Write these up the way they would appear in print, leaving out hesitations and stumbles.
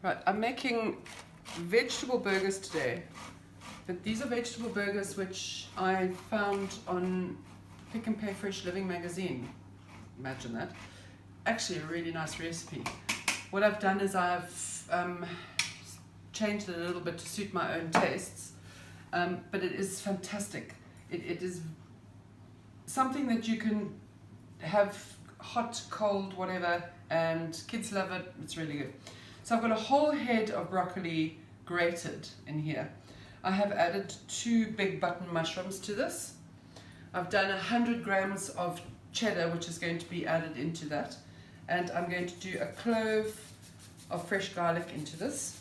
Right, I'm making vegetable burgers today, but these are vegetable burgers which I found on Pick and Pay Fresh Living magazine. Imagine that. Actually a really nice recipe. What I've done is I've changed it a little bit to suit my own tastes, but it is fantastic. It is something that you can have hot, cold, whatever, and kids love it. It's really good. So I've got a whole head of broccoli grated in here. I have added 2 big button mushrooms to this. I've done 100 grams of cheddar, which is going to be added into that. And I'm going to do a clove of fresh garlic into this.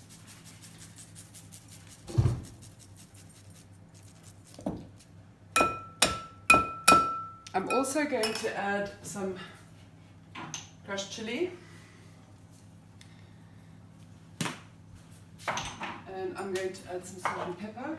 I'm also going to add some crushed chili. And I'm going to add some salt and pepper.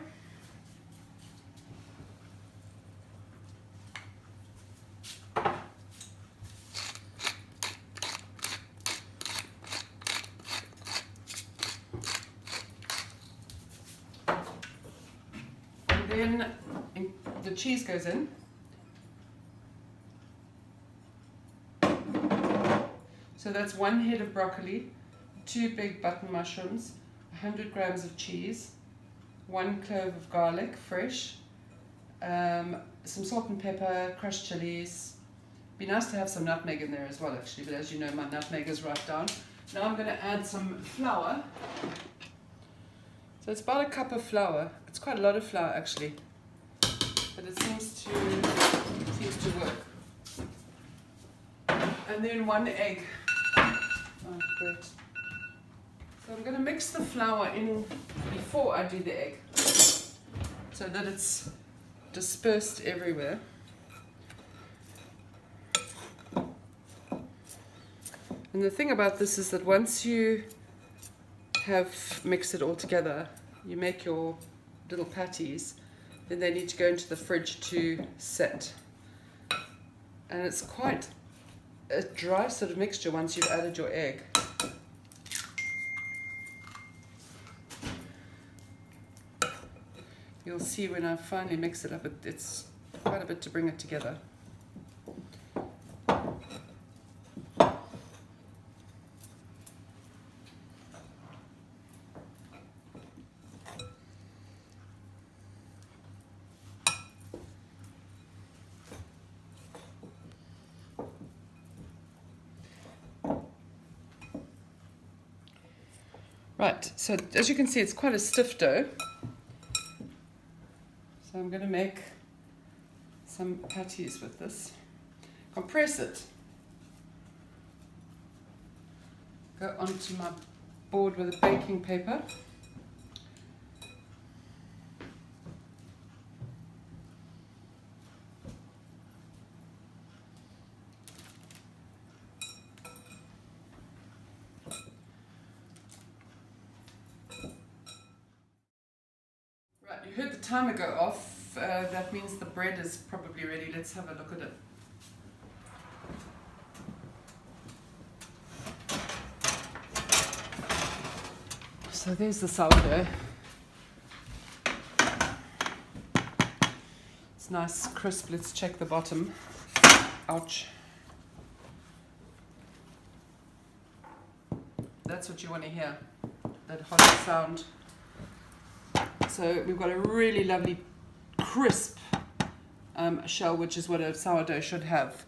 And then the cheese goes in. So that's 1 head of broccoli, 2 big button mushrooms, 100 grams of cheese, 1 clove of garlic, fresh, some salt and pepper, crushed chilies. Be nice to have some nutmeg in there as well, actually, but as you know, my nutmeg is right down. Now I'm going to add some flour. So it's about a cup of flour. It's quite a lot of flour, actually, but it seems to work. And then 1 egg. Oh, great. So I'm going to mix the flour in before I do the egg, so that it's dispersed everywhere. And the thing about this is that once you have mixed it all together, you make your little patties, then they need to go into the fridge to set. And it's quite a dry sort of mixture once you've added your egg. You'll see when I finally mix it up, it's quite a bit to bring it together. Right, so as you can see, it's quite a stiff dough. So I'm going to make some patties with this. Compress it. Go onto my board with a baking paper. Right, you heard the timer go off. That means the bread is probably ready. Let's have a look at it. So there's the sourdough. It's nice, crisp. Let's check the bottom. Ouch. That's what you want to hear, that hot sound. So we've got a really lovely crisp shell, which is what a sourdough should have.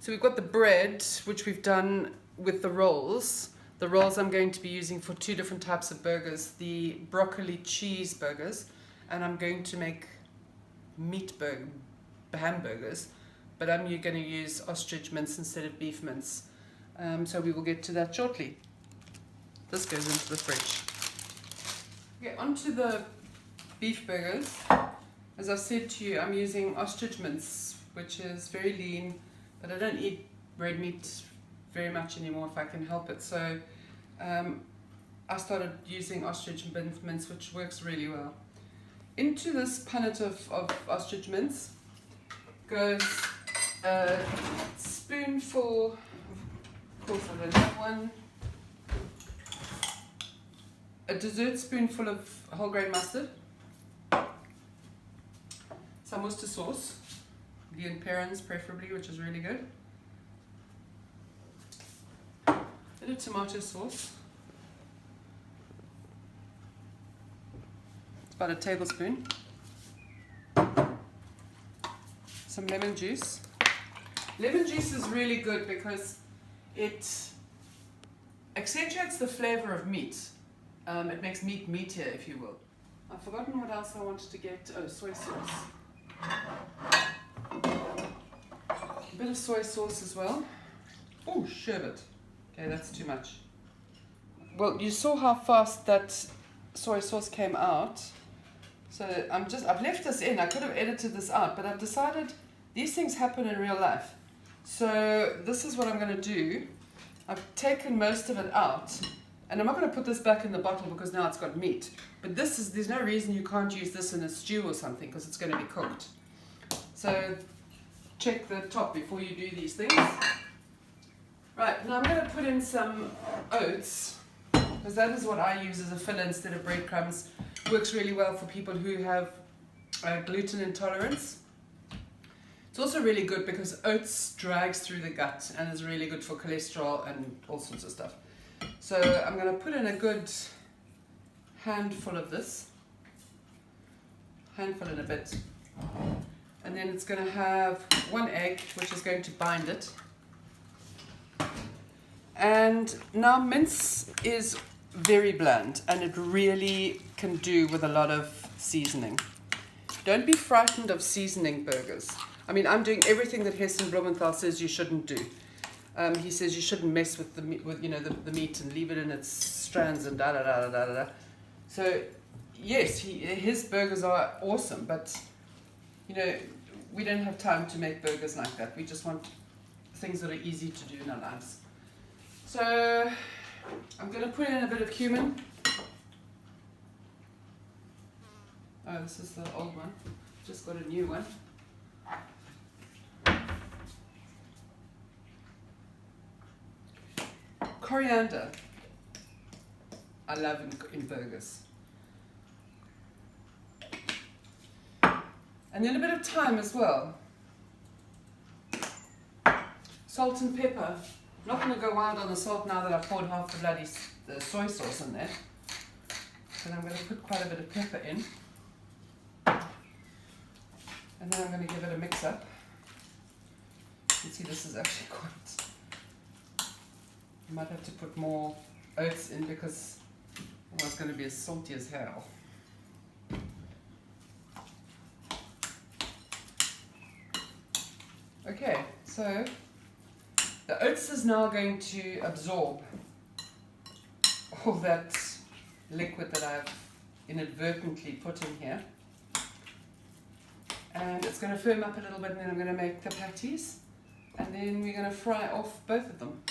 So we've got the bread, which we've done with the rolls. The rolls I'm going to be using for 2 different types of burgers, the broccoli cheese burgers, and I'm going to make hamburgers, but I'm going to use ostrich mince instead of beef mince. So we will get to that shortly. This goes into the fridge. Okay, onto the beef burgers. As I said to you, I'm using ostrich mince, which is very lean, but I don't eat red meat very much anymore if I can help it. So I started using ostrich mince, which works really well. Into this punnet of ostrich mince goes a spoonful, of course I don't have one, a dessert spoonful of whole grain mustard, some Worcester sauce, the parents preferably, which is really good, a bit of tomato sauce, it's about a tablespoon, some lemon juice. Lemon juice is really good because it accentuates the flavor of meat. It makes meat meatier, if you will. I've forgotten what else I wanted to get. Oh, soy sauce. A bit of soy sauce as well. Oh, sherbet. Okay, that's too much. Well, you saw how fast that soy sauce came out. So I've left this in. I could have edited this out, but I've decided these things happen in real life. So this is what I'm going to do. I've taken most of it out, and I'm not going to put this back in the bottle because now it's got meat. But there's no reason you can't use this in a stew or something because it's going to be cooked. So check the top before you do these things. Right, now I'm going to put in some oats, because that is what I use as a filler instead of breadcrumbs. Works really well for people who have gluten intolerance. It's also really good because oats drags through the gut and is really good for cholesterol and all sorts of stuff. So I'm going to put in a good handful of this, handful and a bit, and then it's going to have 1 egg, which is going to bind it. And now mince is very bland and it really can do with a lot of seasoning. Don't be frightened of seasoning burgers. I mean, I'm doing everything that Heston Blumenthal says you shouldn't do. He says you shouldn't mess with the meat, the meat and leave it in its strands and da da da da da da. So yes, his burgers are awesome, but we don't have time to make burgers like that. We just want things that are easy to do in our lives. So I'm going to put in a bit of cumin. Oh, this is the old one. Just got a new one. Coriander. I love in burgers. And then a bit of thyme as well. Salt and pepper. I'm not going to go wild on the salt now that I've poured half the bloody soy sauce in there. But I'm going to put quite a bit of pepper in. And then I'm going to give it a mix up. You can see this is actually quite... I might have to put more oats in because it's going to be as salty as hell. Okay, so the oats is now going to absorb all that liquid that I've inadvertently put in here. And it's going to firm up a little bit, and then I'm going to make the patties. And then we're going to fry off both of them.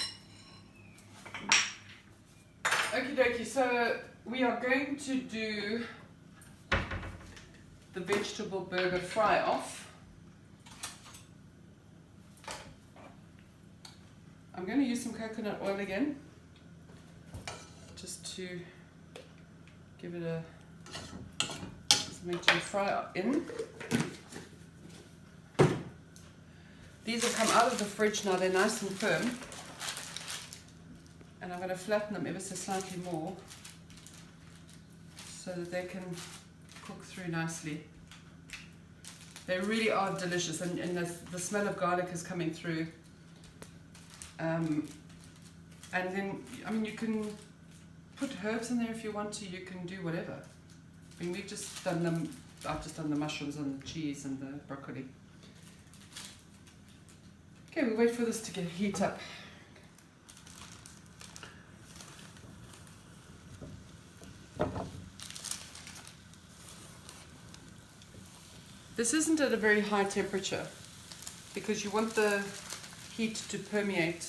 Okie dokie, so we are going to do the vegetable burger fry off. I'm going to use some coconut oil again, just to give it something to fry in. These have come out of the fridge now, they're nice and firm. And I'm going to flatten them ever so slightly more so that they can cook through nicely. They really are delicious, and the smell of garlic is coming through. And then, I mean, you can put herbs in there if you want to, you can do whatever. I mean, I've just done the mushrooms and the cheese and the broccoli. Okay, we wait for this to heat up. This isn't at a very high temperature because you want the heat to permeate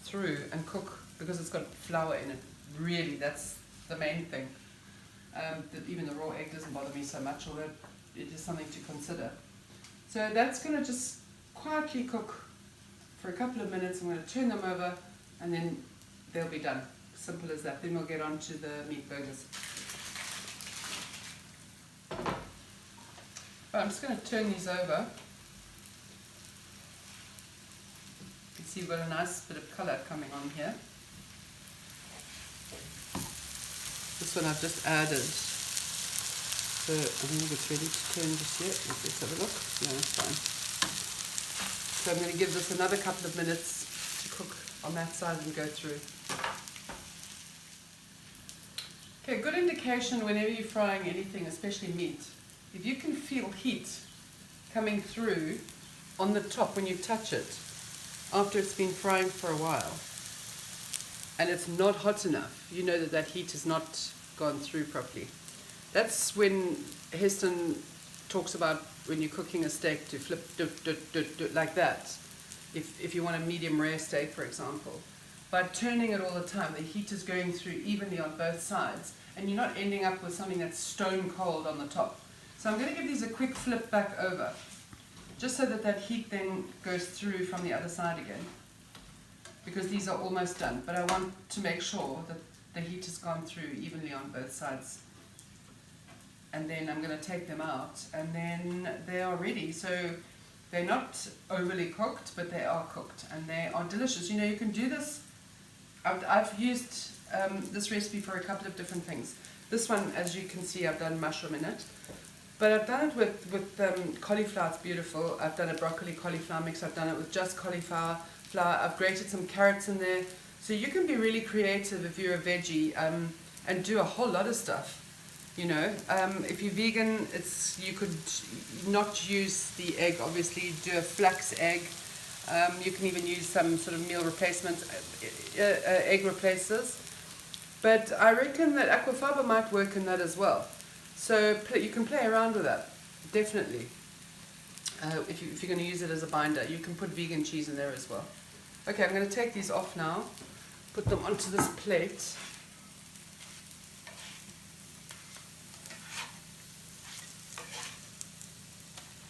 through and cook, because it's got flour in it. Really, that's the main thing. Even the raw egg doesn't bother me so much, although it is something to consider. So that's going to just quietly cook for a couple of minutes. I'm going to turn them over and then they'll be done. Simple as that. Then we'll get on to the meat burgers. I'm just going to turn these over. You can see we've got a nice bit of colour coming on here. This one I've just added. So I don't think it's ready to turn just yet. Let's have a look. No, it's fine. So I'm going to give this another couple of minutes to cook on that side and go through. Okay, good indication whenever you're frying anything, especially meat. If you can feel heat coming through on the top when you touch it after it's been frying for a while and it's not hot enough, you know that that heat has not gone through properly. That's when Heston talks about when you're cooking a steak to flip like that. If you want a medium rare steak, for example. By turning it all the time, the heat is going through evenly on both sides and you're not ending up with something that's stone cold on the top. So I'm going to give these a quick flip back over, just so that that heat then goes through from the other side again, because these are almost done, but I want to make sure that the heat has gone through evenly on both sides. And then I'm going to take them out, and then they are ready. So they're not overly cooked, but they are cooked, and they are delicious. You know, you can do this. I've used this recipe for a couple of different things. This one, as you can see, I've done mushroom in it. But I've done it with cauliflower, it's beautiful. I've done a broccoli cauliflower mix. I've done it with just cauliflower flour. I've grated some carrots in there. So you can be really creative if you're a veggie and do a whole lot of stuff. You know, if you're vegan, you could not use the egg, obviously. You do a flax egg. You can even use some sort of meal replacement, egg replacers. But I reckon that aquafaba might work in that as well. So you can play around with that, definitely. If you're going to use it as a binder, you can put vegan cheese in there as well. Okay, I'm going to take these off now, put them onto this plate.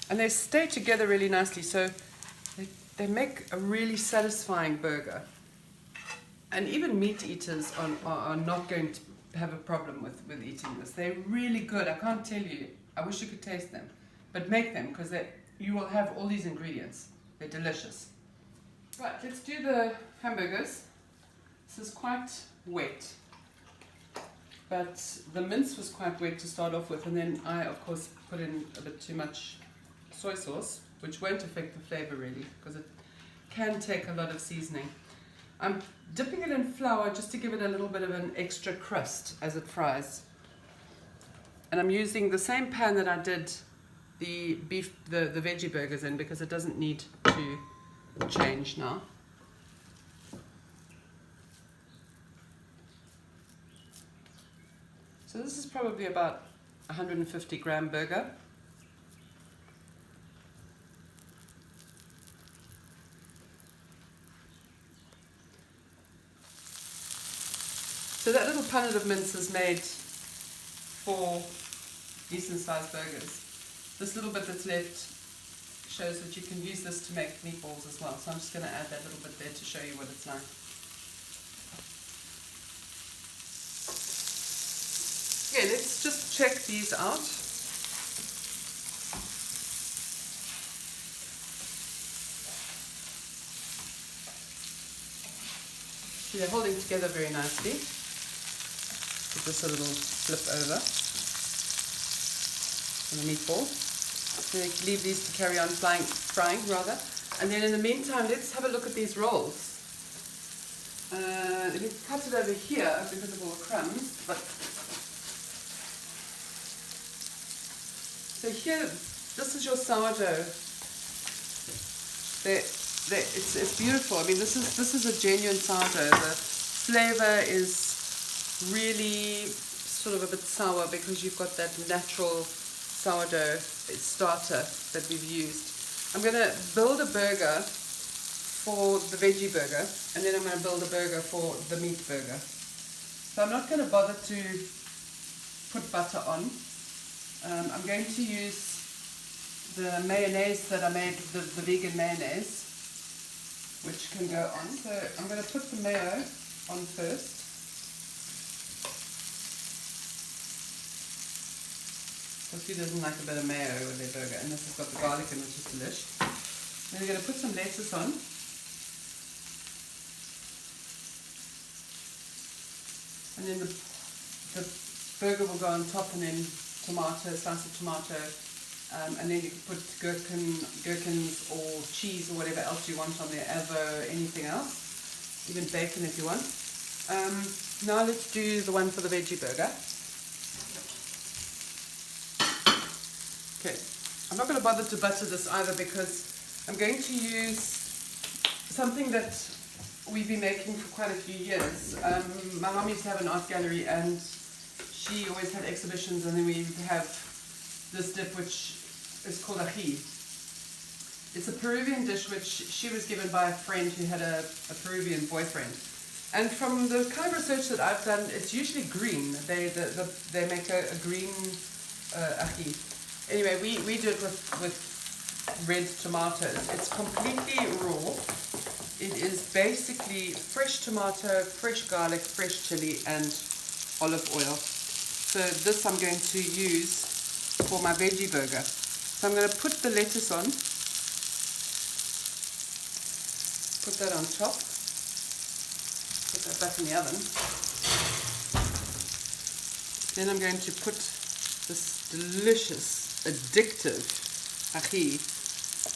And they stay together really nicely, so they make a really satisfying burger. And even meat eaters are not going to have a problem with eating this. They're really good. I can't tell you. I wish you could taste them. But make them, because you will have all these ingredients. They're delicious. Right, let's do the hamburgers. This is quite wet. But the mince was quite wet to start off with. And then I, of course, put in a bit too much soy sauce, which won't affect the flavor really, because it can take a lot of seasoning. I'm dipping it in flour just to give it a little bit of an extra crust as it fries. And I'm using the same pan that I did the veggie burgers in, because it doesn't need to change now. So this is probably about 150 gram burger. So that little punnet of mince is made for decent sized burgers. This little bit that's left shows that you can use this to make meatballs as well. So I'm just going to add that little bit there to show you what it's like. Okay, let's just check these out. See, they're holding together very nicely. Give this a little flip over on the meatball. Then leave these to carry on frying rather. And then in the meantime, let's have a look at these rolls. Let me cut it over here because of all the crumbs. But so here, this is your sourdough. It's beautiful. I mean, this is a genuine sourdough. The flavor is really sort of a bit sour because you've got that natural sourdough starter that we've used. I'm going to build a burger for the veggie burger, and then I'm going to build a burger for the meat burger. So I'm not going to bother to put butter on. I'm going to use the mayonnaise that I made, the vegan mayonnaise, which can go on. So I'm going to put the mayo on first. Who doesn't like a bit of mayo with their burger? And this has got the garlic in, which is delish. Then we're going to put some lettuce on. And then the burger will go on top, and then tomato, slice of tomato, and then you can put gherkins or cheese or whatever else you want on there, avo, anything else, even bacon if you want. Now let's do the one for the veggie burger. Okay, I'm not going to bother to butter this either because I'm going to use something that we've been making for quite a few years. My mum used to have an art gallery and she always had exhibitions, and then we have this dip which is called ají. It's a Peruvian dish which she was given by a friend who had a Peruvian boyfriend. And from the kind of research that I've done, it's usually green. They make a green ají. Anyway, we do it with red tomatoes. It's completely raw. It is basically fresh tomato, fresh garlic, fresh chili, and olive oil. So this I'm going to use for my veggie burger. So I'm going to put the lettuce on, put that on top, put that back in the oven. Then I'm going to put this delicious, addictive ají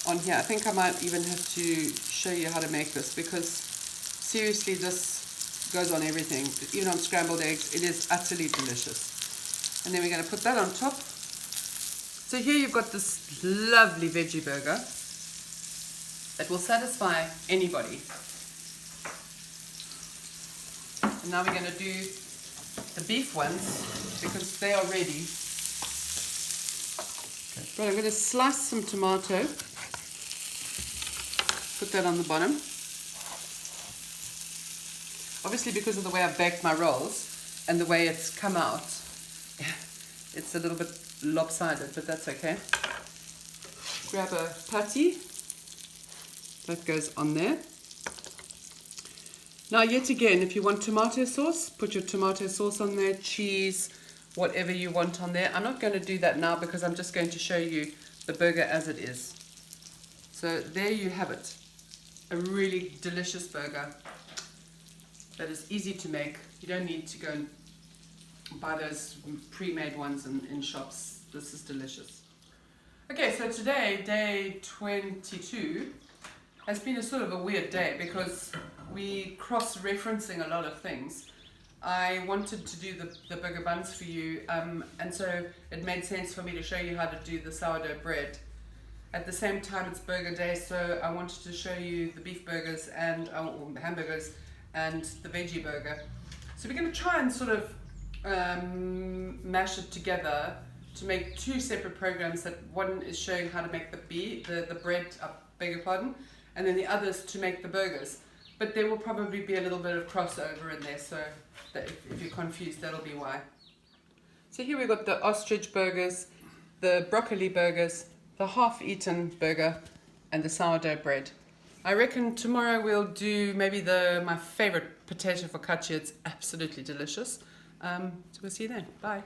on here. I think I might even have to show you how to make this, because seriously this goes on everything, even on scrambled eggs. It is utterly delicious. And then we're going to put that on top. So here you've got this lovely veggie burger that will satisfy anybody. And now we're going to do the beef ones because they are ready. Right, I'm going to slice some tomato, put that on the bottom. Obviously, because of the way I've baked my rolls and the way it's come out, it's a little bit lopsided, but that's okay. Grab a patty, that goes on there. Now, yet again, if you want tomato sauce, put your tomato sauce on there, cheese, whatever you want on there. I'm not going to do that now because I'm just going to show you the burger as it is. So there you have it. A really delicious burger that is easy to make. You don't need to go and buy those pre-made ones in shops. This is delicious. Okay, so today, day 22, has been a sort of a weird day because we cross-referencing a lot of things. I wanted to do the burger buns for you, and so it made sense for me to show you how to do the sourdough bread. At the same time, it's burger day, so I wanted to show you the beef burgers and or hamburgers and the veggie burger. So we're going to try and sort of mash it together to make two separate programs. That one is showing how to make the bread, beg your pardon, and then the other is to make the burgers. But there will probably be a little bit of crossover in there, so that if you're confused, that'll be why. So here we've got the ostrich burgers, the broccoli burgers, the half-eaten burger, and the sourdough bread. I reckon tomorrow we'll do maybe my favorite potato focaccia. It's absolutely delicious. So we'll see you then. Bye.